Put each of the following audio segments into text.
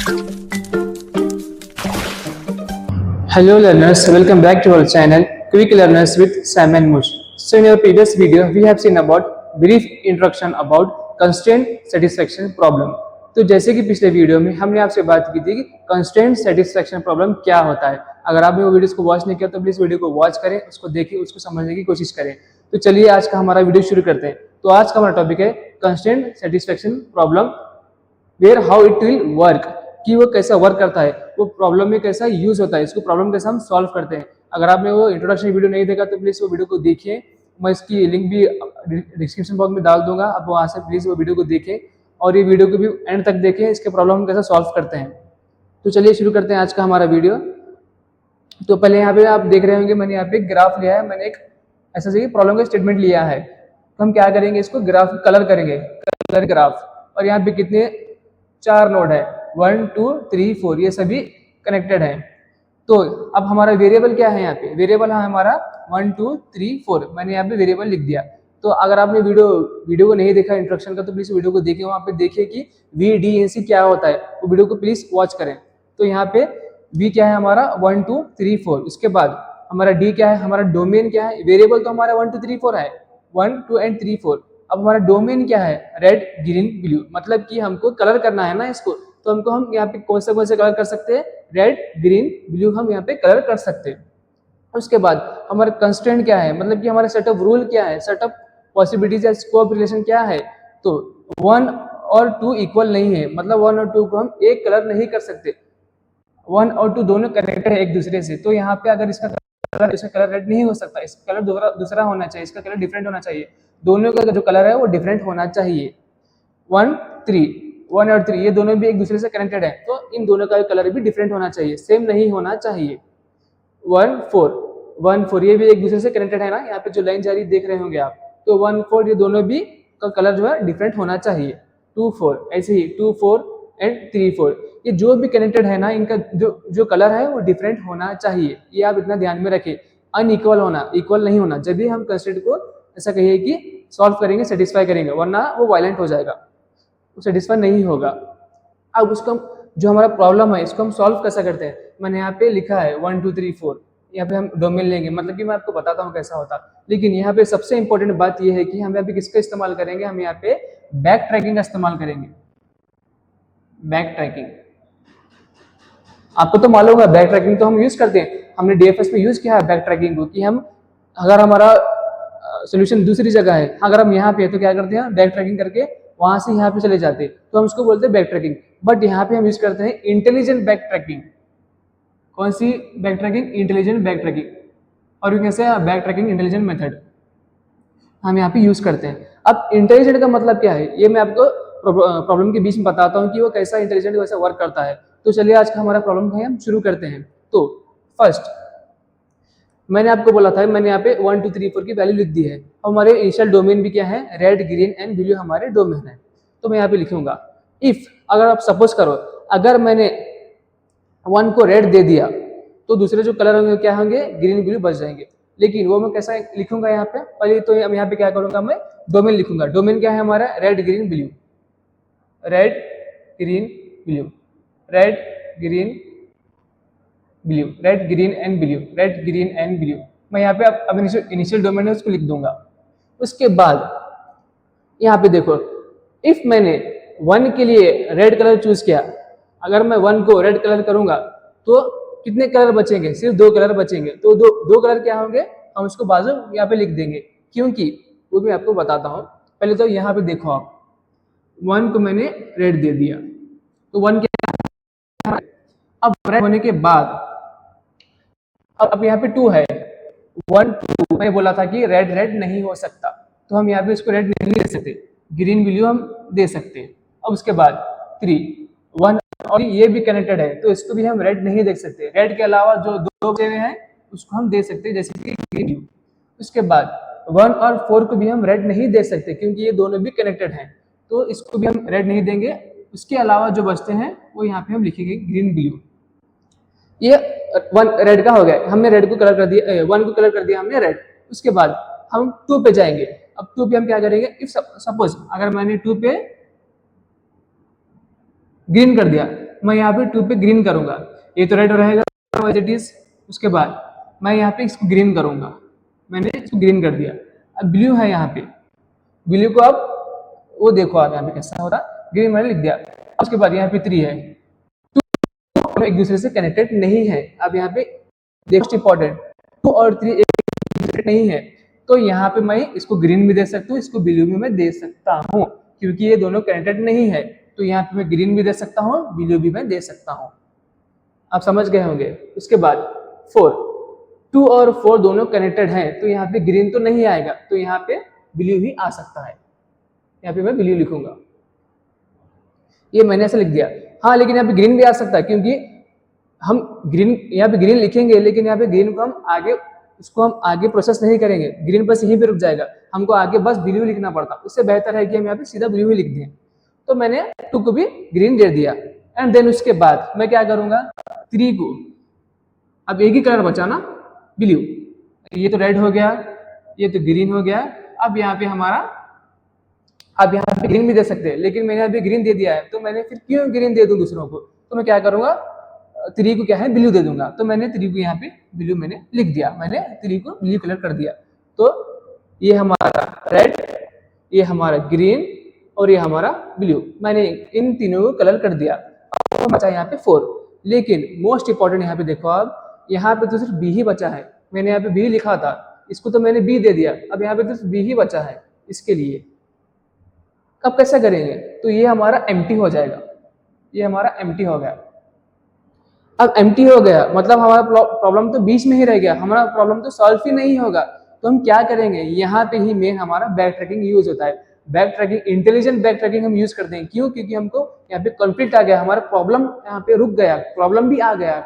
Hello learners, welcome back to our channel Quick Learners with Sam and Mush. So in our previous video, we have seen about brief introduction about constraint satisfaction problem. तो जैसे कि पिछले video में हमने आपसे बात की थी कि कंस्ट्रेंट सेटिस्फेक्शन प्रॉब्लम क्या होता है। अगर आपने वो वीडियोस को वॉच नहीं किया तो प्लीज वीडियो को वॉच करें, उसको देखिए, उसको समझने की कोशिश करें। तो चलिए आज का हमारा वीडियो शुरू करते हैं। तो आज का हमारा टॉपिक है constraint satisfaction problem, where how it will work, कि वो कैसा वर्क करता है, वो प्रॉब्लम में कैसा यूज होता है, इसको प्रॉब्लम कैसे हम सॉल्व करते हैं। अगर आपने वो इंट्रोडक्शन वीडियो नहीं देखा तो प्लीज वो वीडियो को देखिए, मैं इसकी लिंक भी डिस्क्रिप्शन बॉक्स में डाल दूंगा, आप वहां से प्लीज वो वीडियो को देखें और ये वीडियो को भी एंड तक देखें, इसके प्रॉब्लम हम कैसे सॉल्व करते हैं। तो चलिए शुरू करते हैं आज का हमारा वीडियो। तो पहले यहाँ पे आप देख रहे होंगे, मैंने यहाँ पे ग्राफ लिया है, मैंने एक ऐसा से प्रॉब्लम का स्टेटमेंट लिया है। तो हम क्या करेंगे, इसको ग्राफ कलर करेंगे, कलर ग्राफ। और यहाँ पे कितने 4 नोड है, 1 2 3 4, ये सभी कनेक्टेड है। तो अब हमारा वेरिएबल क्या है, यहाँ पे वेरिएबल है हमारा 1 2 3 4, मैंने यहाँ पे वेरिएबल लिख दिया। तो अगर आपने वीडियो को नहीं देखा इंट्रोडक्शन का तो प्लीज वीडियो को देखिए, वहाँ पे देखिए कि VDNC क्या होता है, वो वीडियो को प्लीज वॉच करें। तो यहाँ पे V क्या है हमारा 1 2 3 4, उसके बाद हमारा D क्या है, हमारा डोमेन क्या है, वेरिएबल तो हमारा 1 2 3 4 है, 1 2 एंड 3 4। अब हमारा डोमेन क्या है, रेड ग्रीन ब्लू, मतलब कि हमको कलर करना है ना इसको, तो हमको हम यहाँ पे कौन से कलर कर सकते हैं, रेड ग्रीन ब्लू हम यहाँ पे कलर कर सकते हैं। उसके बाद हमारा कंस्ट्रेंट क्या है, मतलब कि हमारा सेट ऑफ रूल क्या है, सेट ऑफ पॉसिबिलिटीज या स्कोप रिलेशन क्या है। तो 1 और 2 इक्वल नहीं है, मतलब 1 और 2 को हम एक कलर नहीं कर सकते, 1 और 2 दोनों कनेक्टेड है एक दूसरे से। तो यहाँ पे अगर इसका कलर रेड नहीं हो सकता, इसका कलर दूसरा होना चाहिए, इसका कलर डिफरेंट होना चाहिए, दोनों का जो कलर है वो डिफरेंट होना चाहिए। 1 और 3 ये दोनों भी एक दूसरे से कनेक्टेड है, तो इन दोनों का कलर भी डिफरेंट होना चाहिए, सेम नहीं होना चाहिए। 1 4 ये भी एक दूसरे से कनेक्टेड है ना, यहाँ पे जो लाइन जा रही देख रहे होंगे आप। तो 1 4 ये दोनों भी का कलर जो है डिफरेंट होना चाहिए। 2 4 ऐसे ही 2 4 एंड 3 4, ये जो भी कनेक्टेड है ना, इनका जो कलर है वो डिफरेंट होना चाहिए, ये आप इतना ध्यान में रखें। अनइक्वल होना, इक्वल नहीं होना, जब भी हम कंस्ट्रेंट को ऐसा कहिए कि सॉल्व करेंगे, सेटिस्फाई करेंगे, वरना वो वायलेंट हो जाएगा, वो सेटिस्फाई नहीं होगा। अब उसको जो हमारा प्रॉब्लम है इसको हम सॉल्व कैसा करते हैं, मैंने यहाँ पे लिखा है 1 2 3 4, यहाँ पे हम डोमेन लेंगे, मतलब कि मैं आपको बताता हूँ कैसा होता। लेकिन यहाँ पे सबसे इंपॉर्टेंट बात यह है कि हम यहाँ पे किसका इस्तेमाल करेंगे, हम यहाँ पे बैक ट्रैकिंग का इस्तेमाल करेंगे। बैक ट्रैकिंग आपको तो मालूम होगा, बैक ट्रैकिंग तो हम यूज करते हैं, हमने DFS में यूज किया है बैक ट्रैकिंग को, कि हम अगर हमारा सोल्यूशन दूसरी जगह है, अगर हम यहाँ पे है तो क्या करते हैं, बैक ट्रैकिंग करके वहां से यहाँ पे चले जाते हैं, तो हम उसको बोलते हैं बैक ट्रैकिंग। बट यहाँ पे हम यूज करते हैं इंटेलिजेंट बैक ट्रैकिंग। कौन सी back tracking, intelligent back tracking, और you can say back tracking intelligent method हम यहाँ पे यूज करते हैं। अब इंटेलिजेंट का मतलब क्या है, ये मैं आपको प्रॉब्लम के बीच में बताता हूँ कि वो कैसा इंटेलिजेंट वैसा वर्क करता है। तो चलिए आज का हमारा प्रॉब्लम है, हम शुरू करते हैं। तो फर्स्ट मैंने आपको बोला था, मैंने यहाँ पे 1 2 3 4 की वैल्यू लिख दी है। हमारे इनिशियल डोमेन भी क्या है, रेड ग्रीन एंड ब्लू हमारे डोमेन है। तो मैं यहाँ पे लिखूंगा इफ, अगर आप सपोज करो अगर मैंने 1 को रेड दे दिया तो दूसरे जो कलर होंगे क्या होंगे, ग्रीन ब्लू बच जाएंगे। लेकिन वो मैं कैसा लिखूंगा यहाँ पे, पहले तो यहाँ पे क्या करूंगा, मैं डोमेन लिखूंगा। डोमेन क्या है हमारा, red green blue, red green blue, red green blue, red green and blue, red green and blue. मैं यहाँ पे अब इनिशियल डोमेन है उसको लिख दूंगा। उसके बाद यहाँ पे देखो, इफ मैंने 1 के लिए रेड कलर चूज किया, अगर मैं 1 को रेड कलर करूंगा तो कितने कलर बचेंगे, सिर्फ 2 कलर बचेंगे। तो दो कलर क्या होंगे, हम उसको बाजू यहाँ पे लिख देंगे, क्योंकि वो भी आपको बताता हूँ। पहले तो यहाँ पे देखो आप, 1 को मैंने रेड दे दिया तो 1 क्या, अब रेड होने के बाद अब यहाँ पे 2 है, 1 2 मैंने बोला था कि रेड रेड नहीं हो सकता, तो हम यहाँ पे इसको रेड नहीं दे सकते, ग्रीन ब्लू हम दे सकते हैं। अब उसके बाद 3 1 और ये भी कनेक्टेड है, तो इसको भी हम रेड नहीं देख सकते। रेड के अलावा जो 2 देने हैं उसको हम दे सकते हैं, जैसे कि ग्रीन ब्लू। उसके बाद 1 और 4 को भी हम रेड नहीं दे सकते, क्योंकि ये दोनों भी कनेक्टेड हैं, तो इसको भी हम रेड नहीं देंगे। उसके अलावा जो बचते हैं वो यहाँ पे हम लिखेंगे ग्रीन ब्लू। ये 1 रेड का हो गया, हमने रेड को कलर कर दिया, 1 को कलर कर दिया हमने रेड। उसके बाद हम 2 पे जाएंगे। अब 2 पे हम क्या करेंगे, इफ सपोज अगर मैंने 2 पे ग्रीन कर दिया, मैं यहाँ पे 2 पे ग्रीन करूंगा, ये तो रेड रहेगा एज इट इज। उसके बाद मैं यहाँ पे इसको ग्रीन करूंगा, मैंने इसको ग्रीन कर दिया। अब ब्लू है यहाँ पे, ब्लू को अब वो देखो आप यहाँ पे कैसा हो रहा, ग्रीन मैंने लिख दिया। उसके बाद यहाँ पे 3 है, एक दूसरे से कनेक्टेड नहीं है। अब यहाँ पे देखो इंपॉर्टेंट, 2 और 3 एक दूसरे नहीं है, तो यहाँ पे मैं इसको ग्रीन भी दे सकता हूँ, इसको ब्लू भी मैं दे सकता हूँ, क्योंकि ये दोनों कनेक्टेड नहीं है। तो यहाँ पे मैं ग्रीन भी दे सकता हूँ, ब्लू भी मैं दे सकता हूँ। आप समझ गए होंगे। उसके बाद 4, 2 और 4 दोनों कनेक्टेड हैं, तो यहाँ पे ग्रीन तो नहीं आएगा, तो यहाँ पे ब्लू ही आ सकता है। यहाँ पे मैं ब्लू लिखूंगा, ये मैंने ऐसे लिख दिया। हाँ, लेकिन यहाँ पे ग्रीन भी आ सकता है, क्योंकि हम ग्रीन यहाँ पे ग्रीन लिखेंगे, लेकिन यहाँ पे ग्रीन को हम आगे प्रोसेस नहीं करेंगे, ग्रीन बस यहीं पे रुक जाएगा, हमको आगे बस ब्लू लिखना पड़ता। उससे बेहतर है कि हम यहाँ पे सीधा ब्लू ही लिख दें। तो मैंने 2 को भी ग्रीन दे दिया। एंड देन उसके बाद मैं क्या करूंगा, 3 को, अब एक ही कलर बचा ना, ब्लू, ये तो रेड हो गया, ये तो ग्रीन हो गया। अब यहाँ पे हमारा, अब यहाँ पे ग्रीन भी दे सकते हैं, लेकिन मैंने अभी ग्रीन दे दिया है, तो मैंने फिर क्यों ग्रीन दे दूं दूसरों को, तो मैं क्या करूंगा, 3 को क्या है, ब्लू दे दूंगा। तो मैंने 3 को यहाँ पे ब्लू मैंने लिख दिया, मैंने 3 को ब्लू कलर कर दिया। तो ये हमारा रेड, ये हमारा ग्रीन और ये हमारा ब्लू, मैंने इन तीनों को कलर कर दिया। अब बचा यहाँ पे 4, लेकिन मोस्ट इंपॉर्टेंट यहाँ पे देखो, अब यहाँ पे तो सिर्फ बी ही बचा है। मैंने यहाँ पे बी लिखा था, इसको तो मैंने बी दे दिया, अब यहाँ पे तो सिर्फ बी ही बचा है इसके लिए। अब कैसे करेंगे, तो ये हमारा एम्प्टी हो जाएगा, ये हमारा एम्प्टी हो गया। अब एम्प्टी हो गया मतलब हमारा प्रॉब्लम तो बीच में ही रह गया, हमारा प्रॉब्लम तो सॉल्व ही नहीं होगा। तो हम क्या करेंगे, यहाँ पे ही मेन हमारा बैक ट्रैकिंग यूज होता है। Back tracking, intelligent back trekking हम यूज करते हैं। क्यों? क्योंकि हमको यहाँ पे कॉन्फ्लिक्ट आ गया, हमारा प्रॉब्लम यहाँ पे रुक गया, प्रॉब्लम भी आ गया,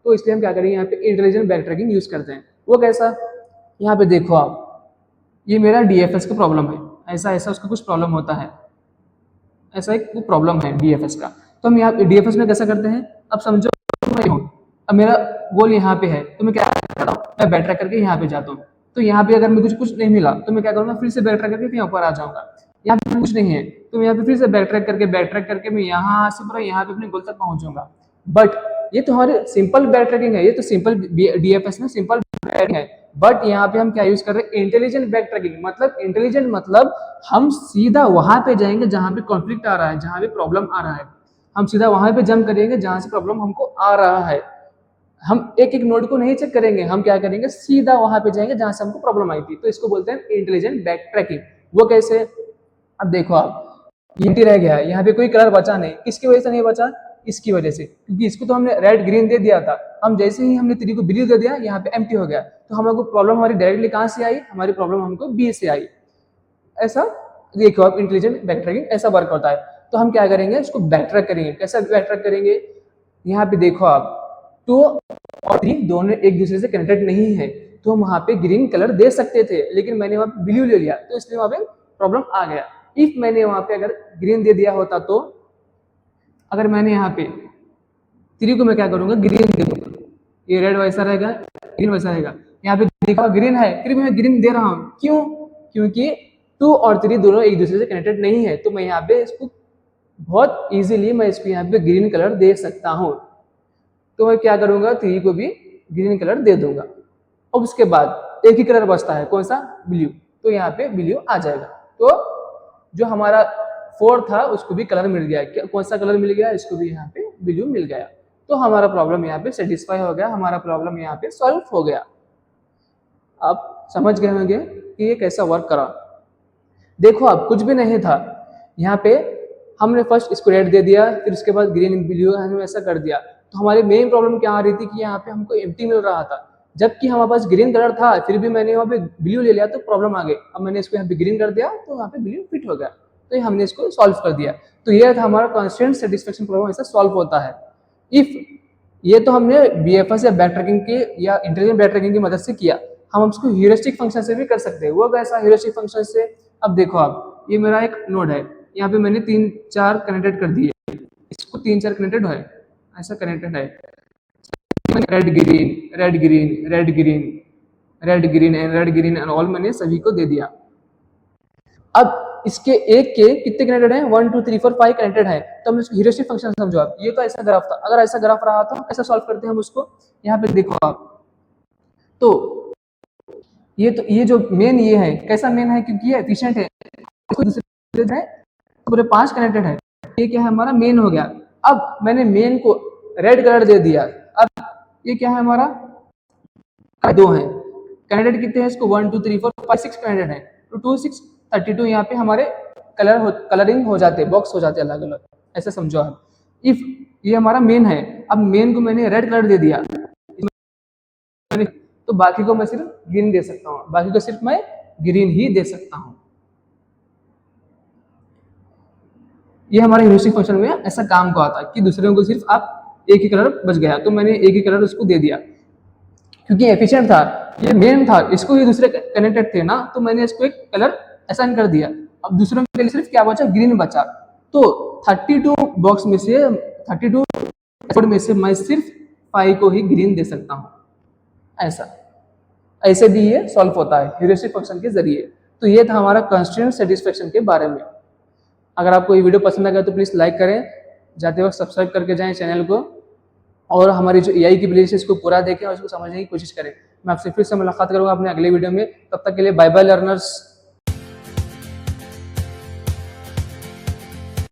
तो इसलिए हम क्या करेंगे, यहाँ पे इंटेलिजेंट बैक ट्रैकिंग यूज करते हैं। वो कैसा, यहाँ पे देखो आप, ये मेरा डीएफएस का प्रॉब्लम है, ऐसा ऐसा उसका कुछ प्रॉब्लम होता है, ऐसा एक प्रॉब्लम है डीएफएस का। तो हम यहाँ डीएफएस में कैसा करते हैं, अब समझो मैं हूँ, अब मेरा गोल यहाँ पे है, तो मैं क्या करता हूँ, मैं बैक ट्रैक करके यहाँ पे जाता हूँ। तो यहाँ पे अगर मुझे कुछ नहीं मिला, तो मैं क्या करूँगा, फिर से बैक ट्रैक करके यहाँ पर आ जाऊँगा। यहाँ पे कुछ नहीं है, तो मैं यहाँ पे फिर से बैक ट्रैक करके मैं यहाँ से पूरा यहाँ पे अपने गोल तक पहुँचूंगा। बट ये तो हमारे सिंपल बैक ट्रैकिंग है, ये तो सिंपल डीएफएस में सिंपल है। बट यहाँ पे हम क्या यूज कर रहे हैं, इंटेलिजेंट बैक ट्रैकिंग। मतलब इंटेलिजेंट मतलब हम सीधा वहां पे जाएंगे जहां पे कॉन्फ्लिक्ट आ रहा है, जहां पे प्रॉब्लम आ रहा है, हम सीधा वहां पे जंप करेंगे जहां से प्रॉब्लम हमको आ रहा है। हम एक एक नोड को नहीं चेक करेंगे, हम क्या करेंगे, सीधा वहां पे जाएंगे जहां से हमको प्रॉब्लम आई थी। तो इसको बोलते हैं इंटेलिजेंट बैक ट्रैकिंग। वो कैसे, अब देखो आप, ये रह गया, यहाँ पे कोई कलर बचा नहीं, किसकी वजह से नहीं बचा, इसकी वजह से, क्योंकि इसको तो हमने रेड ग्रीन दे दिया था। हम जैसे ही हमने 3 को ब्लू दे दिया, यहाँ पे एम्प्टी हो गया। तो हमको प्रॉब्लम हमारी डायरेक्टली कहाँ से आई, हमारी प्रॉब्लम हमको बी से आई। ऐसा देखो आप, इंटेलिजेंट बैक ट्रैकिंग ऐसा वर्क होता है। तो हम क्या करेंगे, इसको बैक ट्रैक करेंगे। कैसा बैक ट्रैक करेंगे, यहाँ पे देखो आप, 2 और 3 दोनों एक दूसरे से कनेक्टेड नहीं है, तो हम वहां पे ग्रीन कलर दे सकते थे, लेकिन मैंने वहां पे ब्लू ले लिया, तो इसलिए वहां पे प्रॉब्लम आ गया। इफ मैंने वहां पे अगर ग्रीन दे दिया होता, तो अगर मैंने यहाँ पे 3 को मैं क्या करूंगा, ग्रीन दे दूंगा, ये रेड वैसा रहेगा, ग्रीन वैसा रहेगा। यहाँ पे देखा ग्रीन है, फिर मैं ग्रीन दे रहा हूँ, क्यों, क्योंकि 2 और 3 दोनों एक दूसरे से कनेक्टेड नहीं है। तो मैं यहाँ पे इसको बहुत इजीली मैं इसको यहाँ पे ग्रीन कलर दे सकता हूँ। तो मैं क्या करूंगा, 3 को भी ग्रीन कलर दे दूंगा। अब उसके बाद एक ही कलर बचता है, कौन सा, ब्लू, तो यहाँ पे ब्लू आ जाएगा। तो जो हमारा 4 था उसको भी कलर मिल गया, कौन सा कलर मिल गया, इसको भी यहाँ पे ब्लू मिल गया। तो हमारा प्रॉब्लम यहाँ पे सेटिस्फाई हो गया, हमारा प्रॉब्लम यहाँ पे सॉल्व हो गया। आप समझ गए होंगे कि ये कैसा वर्क करा। देखो आप, कुछ भी नहीं था यहाँ पे, हमने फर्स्ट इसको रेड दे दिया, फिर उसके बाद ग्रीन ब्लू हमने ऐसा कर दिया। तो हमारी मेन प्रॉब्लम क्या आ रही थी कि यहाँ पे हमको एम्प्टी मिल रहा था, जबकि हमारे पास ग्रीन कलर था, फिर भी मैंने वहाँ पे ब्लू ले लिया, तो प्रॉब्लम आ गई। अब मैंने इसको यहाँ पे ग्रीन कर दिया, तो यहाँ पे ब्लू फिट हो गया, तो हमने इसको सॉल्व कर दिया। तो ये था हमारा कांस्टेंट सेटिस्फेक्शन प्रॉब्लम, ऐसा सॉल्व होता है। इफ ये तो हमने बीएफएस या बैक ट्रैकिंग के या इंटेलिजेंट बैक ट्रैकिंग की मदद से किया, हम उसको ह्यूरिस्टिक फंक्शन से भी कर सकते हैं। वो कैसा ह्यूरिस्टिक फंक्शन से, अब देखो आप, ये मेरा एक नोड है, यहाँ पे मैंने 3-4 कनेक्टेड कर दिए, इसको 3-4 कनेक्टेड है, ऐसा कनेक्टेड है, red green red green red green red green and red green and all मैंने सभी को दे दिया। अब इसके एक के कितने कनेक्टेड हैं, 1 2 3 4 5 कनेक्टेड है, तो हम इसको ह्यूरिस्टिक फंक्शन समझो आप। ये तो ऐसा ग्राफ था, अगर ऐसा ग्राफ रहा तो ऐसा सॉल्व करते हैं हम उसको। यहाँ पे देखो आप, तो ये जो मेन ये है, कैसा मेन है, क्योंकि ये एफिशिएंट है, दूसरे है पूरे 5 कनेक्टेड है, ये क्या है हमारा मेन हो गया। अब मैंने मेन को रेड कलर दे दिया, अब ये क्या है हमारा, 2 है कनेक्टेड, कितने हैं इसको 1 2 3 4 5 6 कनेक्टेड है, तो 2 6 32 यहाँ पे हमारे कलरिंग हो जाते हैं, बॉक्स हो जाते हैं अलग अलग, ऐसा समझो आप। इफ ये हमारा मेन है, अब मेन को मैंने रेड कलर दे दिया, तो बाकी को मैं सिर्फ ग्रीन दे सकता हूँ, बाकी को सिर्फ मैं ग्रीन ही दे सकता हूँ। ये हमारे ह्यूरिस्टिक फंक्शन में ऐसा काम को आता है कि दूसरे को सिर्फ आप एक ही कलर बच गया, तो मैंने एक ही कलर उसको दे दिया, क्योंकि एफिशिएंट था, ये मेन था, इसको ही दूसरे कनेक्टेड थे ना, तो मैंने इसको एक कलर असाइन कर दिया। अब दूसरों के लिए सिर्फ क्या बचा, ग्रीन बचा। तो 32 बॉक्स में से 32 कोड में से मैं सिर्फ 5 को ही ग्रीन दे सकता हूँ, ऐसे भी ये सॉल्व होता है ह्यूरिस्टिक फंक्शन के जरिए। तो ये था हमारा कंस्ट्रेंट सेटिस्फेक्शन के बारे में। अगर आपको ये वीडियो पसंद आ गया तो प्लीज़ लाइक करें, जाते वक्त सब्सक्राइब करके जाएं चैनल को, और हमारी जो एआई की प्लेलिस्ट है इसको पूरा देखें और इसको समझने की कोशिश करें। मैं आपसे फिर से मुलाकात करूंगा अपने अगले वीडियो में, तब तक के लिए बाय बाय लर्नर्स।